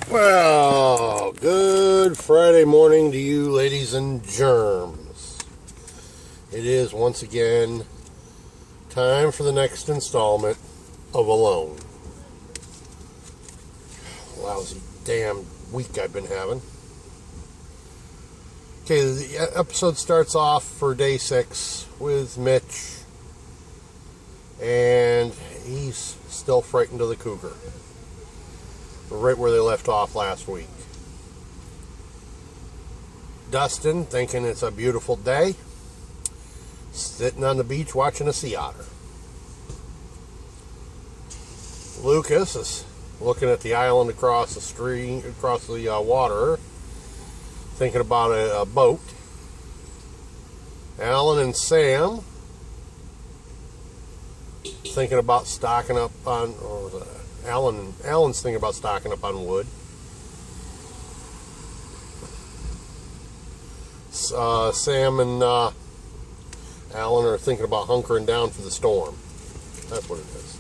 Well, good Friday morning to you, ladies and germs. It is once again time for the next installment of Alone. Lousy damn week I've been having. Okay, the episode starts off for day 6 with Mitch, and he's still frightened of the cougar. Right where they left off last week. Dustin, thinking it's a beautiful day, sitting on the beach watching a sea otter. Lucas is looking at the island across the stream, across the water, thinking about a boat. Alan and Sam thinking about stocking up on, Alan's thinking about stocking up on wood. Sam and Alan are thinking about hunkering down for the storm. That's what it is.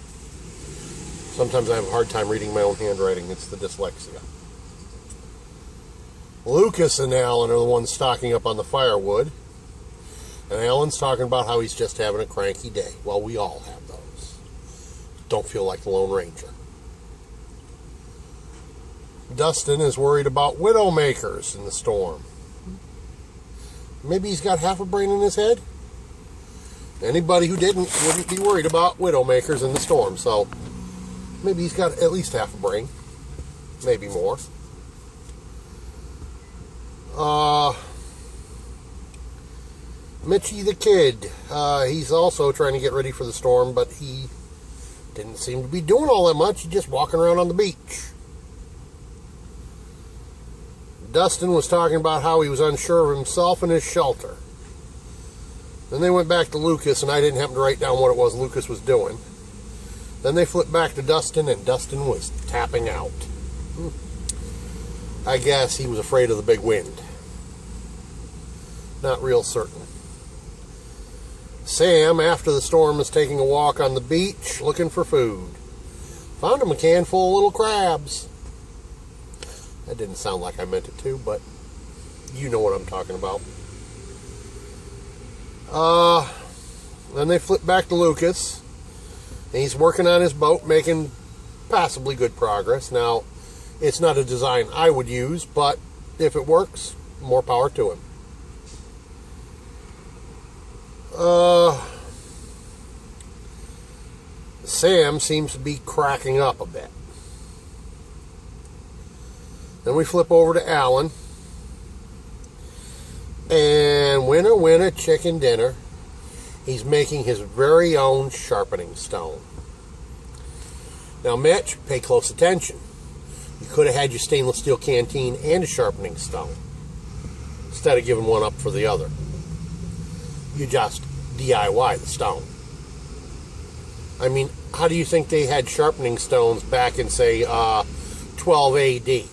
Sometimes I have a hard time reading my own handwriting. It's the dyslexia. Lucas and Alan are the ones stocking up on the firewood. And Alan's talking about how he's just having a cranky day. Well, we all have those. Don't feel like the Lone Ranger. Dustin is worried about widowmakers in the storm. Maybe he's got half a brain in his head. Anybody who wouldn't be worried about widowmakers in the storm. So maybe he's got at least half a brain. Maybe more. Mitchie the kid. He's also trying to get ready for the storm, but he didn't seem to be doing all that much. He's just walking around on the beach. Dustin was talking about how he was unsure of himself and his shelter. Then they went back to Lucas, and I didn't happen to write down what it was Lucas was doing. Then they flipped back to Dustin, and Dustin was tapping out. I guess he was afraid of the big wind. Not real certain. Sam, after the storm, is taking a walk on the beach looking for food. Found him a can full of little crabs. That didn't sound like I meant it to, but you know what I'm talking about. Then they flip back to Lucas. And he's working on his boat, making passably good progress. Now, it's not a design I would use, but if it works, more power to him. Sam seems to be cracking up a bit. Then we flip over to Alan. And winner, chicken dinner. He's making his very own sharpening stone. Now, Mitch, pay close attention. You could have had your stainless steel canteen and a sharpening stone instead of giving one up for the other. You just DIY the stone. I mean, how do you think they had sharpening stones back in, say, 12 AD?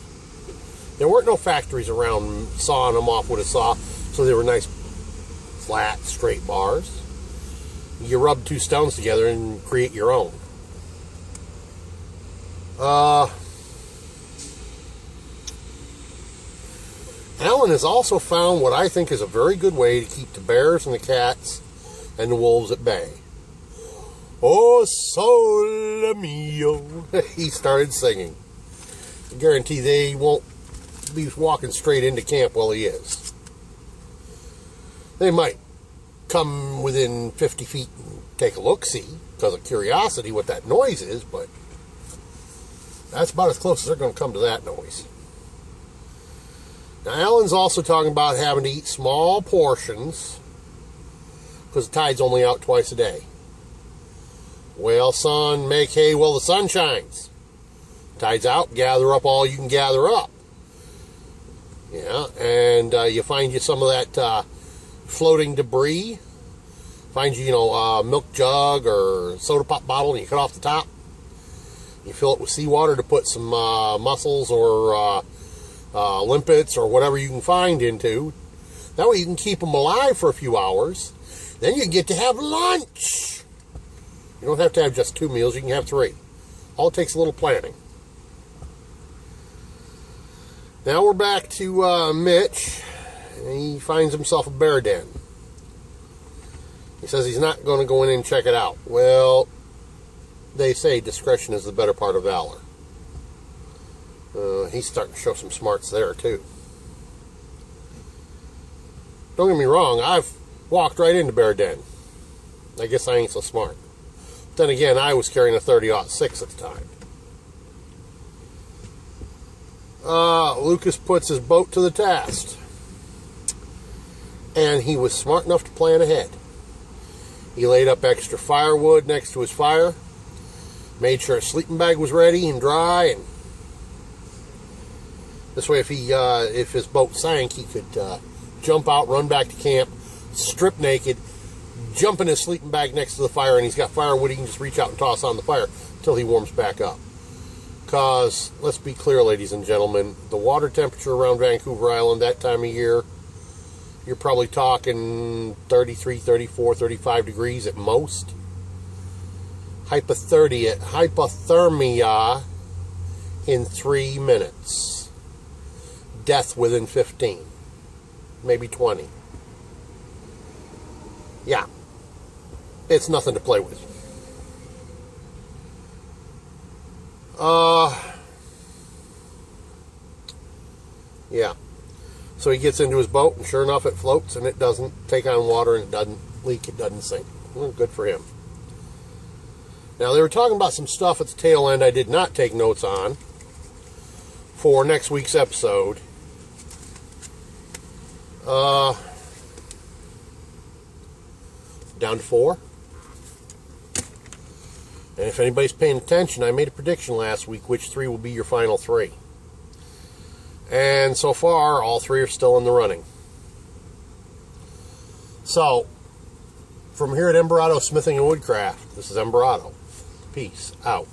There weren't no factories around sawing them off with a saw, so they were nice, flat, straight bars. You rub two stones together and create your own. Alan has also found what I think is a very good way to keep the bears and the cats and the wolves at bay. Oh, sole mio. He started singing. I guarantee they won't be walking straight into camp while he is. They might come within 50 feet and take a look-see because of curiosity what that noise is, but that's about as close as they're going to come to that noise. Now, Alan's also talking about having to eat small portions because the tide's only out twice a day. Well, son, make hay while the sun shines. Tide's out, gather up all you can gather up. Yeah, and you find you some of that floating debris. Find you, a milk jug or soda pop bottle, and you cut off the top. You fill it with seawater to put some mussels or limpets or whatever you can find into. That way you can keep them alive for a few hours. Then you get to have lunch. You don't have to have just 2 meals. You can have 3. All it takes a little planning. Now we're back to Mitch, and he finds himself a bear den. He says he's not going to go in and check it out. Well, they say discretion is the better part of valor. He's starting to show some smarts there, too. Don't get me wrong, I've walked right into bear den. I guess I ain't so smart. Then again, I was carrying a 30-06 at the time. Lucas puts his boat to the test. And he was smart enough to plan ahead. He laid up extra firewood next to his fire. Made sure his sleeping bag was ready and dry. And this way, if his boat sank, he could jump out, run back to camp, strip naked, jump in his sleeping bag next to the fire, and he's got firewood he can just reach out and toss on the fire until he warms back up. Because, let's be clear, ladies and gentlemen, the water temperature around Vancouver Island that time of year, you're probably talking 33, 34, 35 degrees at most. Hypothermia in 3 minutes. Death within 15. Maybe 20. Yeah. It's nothing to play with. Yeah. So he gets into his boat, and sure enough, it floats, and it doesn't take on water, and it doesn't leak, it doesn't sink. Well, good for him. Now, they were talking about some stuff at the tail end I did not take notes on for next week's episode. Down to 4. And if anybody's paying attention, I made a prediction last week which 3 will be your final 3. And so far, all 3 are still in the running. So, from here at Embarado Smithing and Woodcraft, this is Embarado. Peace out.